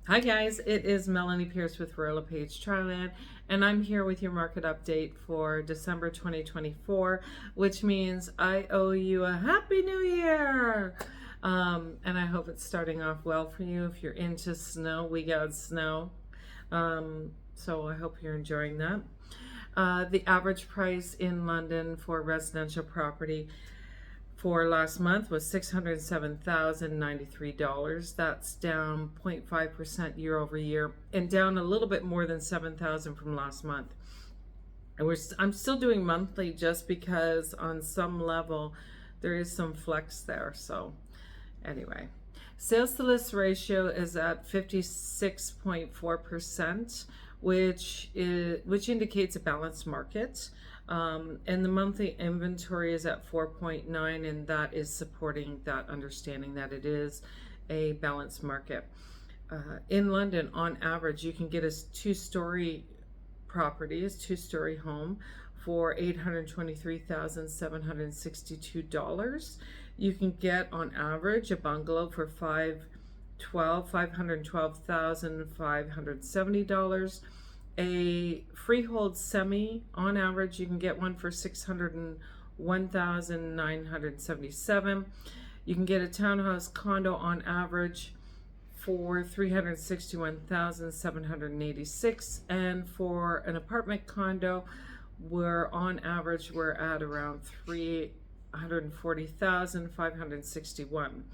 Hi guys, it is Melanie Pierce with Royal LePage Thailand, and I'm here with your market update for December 2024, which means I owe you a Happy New Year! And I hope it's starting off well for you. If you're into snow, we got snow. So I hope you're enjoying that. The average price in London for residential property for last month was $607,093. That's down 0.5% year over year and down a little bit more than $7,000 from last month. And I'm still doing monthly just because on some level there is some flex there. So anyway, sales to list ratio is at 56.4%, which indicates a balanced market. And the monthly inventory is at 4.9, and that is supporting that understanding that it is a balanced market. In London, on average, you can get a two-story home for $823,762. You can get on average a bungalow for $512,570. A freehold semi, on average, you can get one for $601,977. You can get a townhouse condo on average for $361,786, and for an apartment condo, we're at around $340,561.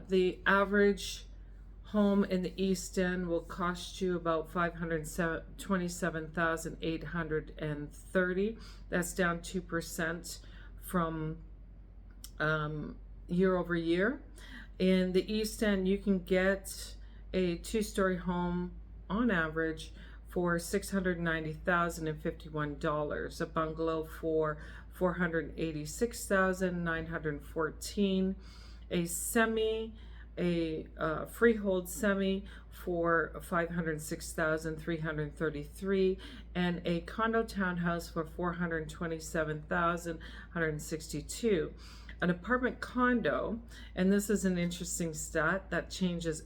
The average home in the East End will cost you about $527,830. That's down 2% from year over year. In the East End, you can get a two-story home on average for $690,051. A bungalow for $486,914. A freehold semi for $506,333, and a condo townhouse for $427,162. An apartment condo, and this is an interesting stat that changes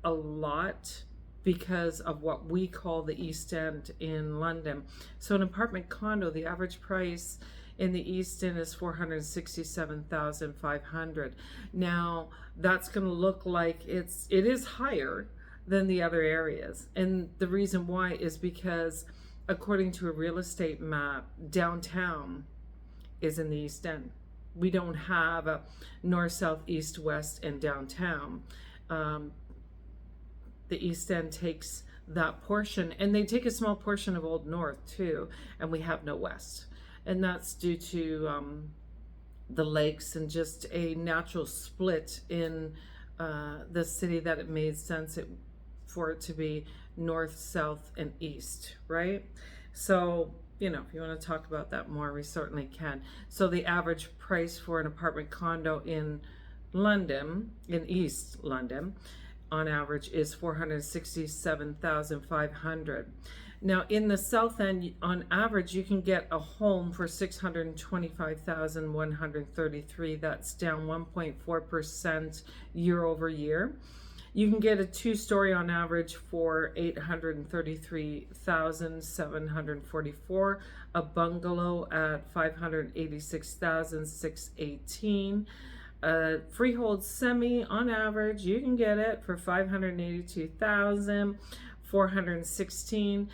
a lot because of what we call the East End in London. So an apartment condo, the average price in the East End is $467,500. Now that's going to look like it is higher than the other areas, and the reason why is because according to a real estate map, downtown is in the East End. We don't have a north, south, east, west, and downtown. The East End takes that portion, and they take a small portion of Old North too, and we have no west. And that's due to the lakes and just a natural split in the city, that it made sense for it to be north, south, and east, right? So, if you want to talk about that more, we certainly can. So the average price for an apartment condo in London, in East London, on average is $467,500. Now in the South End, on average, you can get a home for $625,133. That's down 1.4% year over year. You can get a two-story on average for $833,744. A bungalow at $586,618. A freehold semi on average, you can get it for $582,416.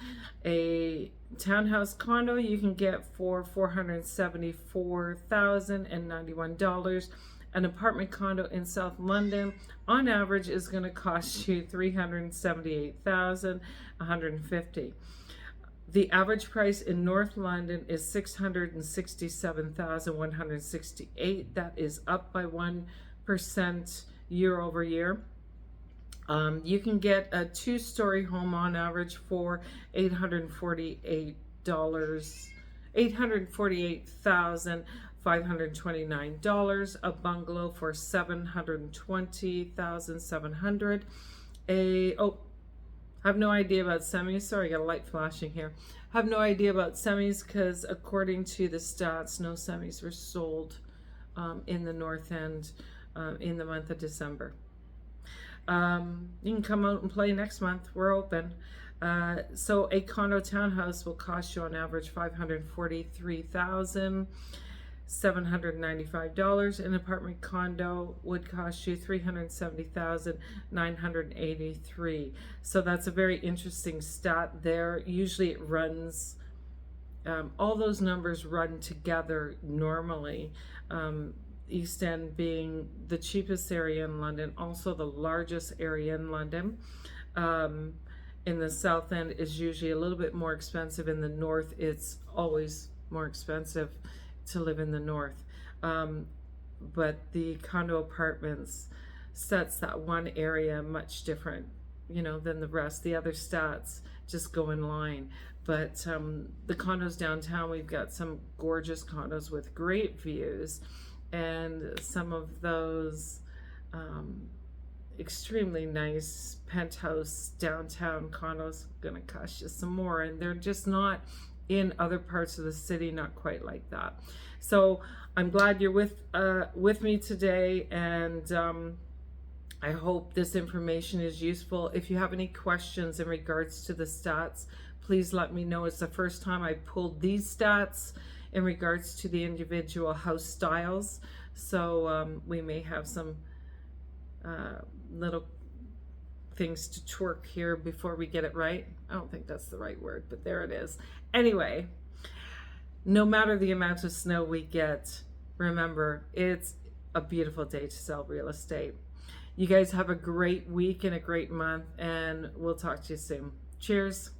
A townhouse condo you can get for $474,091. An apartment condo in South London on average is going to cost you $378,150. The average price in North London is $667,168. That is up by 1% year over year. You can get a two-story home on average for $848,529. A bungalow for $720,700. I have no idea about semis. Sorry, I got a light flashing here. I have no idea about semis because according to the stats, no semis were sold in the North End in the month of December. You can come out and play next month. We're open. So a condo townhouse will cost you on average $543,795. An apartment condo would cost you $370,983. So that's a very interesting stat there. Usually it runs, all those numbers run together normally. East End being the cheapest area in London, also the largest area in London. In the South End is usually a little bit more expensive. In the North, it's always more expensive to live in the North. But the condo apartments sets that one area much different, than the rest. The other stats just go in line. But the condos downtown, we've got some gorgeous condos with great views, and some of those extremely nice penthouse downtown condos gonna cost you some more, and they're just not in other parts of the city, not quite like that. So I'm glad you're with me today, and I hope this information is useful. If you have any questions in regards to the stats, please let me know. It's the first time I pulled these stats in regards to the individual house styles. So we may have some little things to twerk here before we get it right. I don't think that's the right word, but there it is. Anyway, no matter the amount of snow we get, remember, it's a beautiful day to sell real estate. You guys have a great week and a great month, and we'll talk to you soon. Cheers.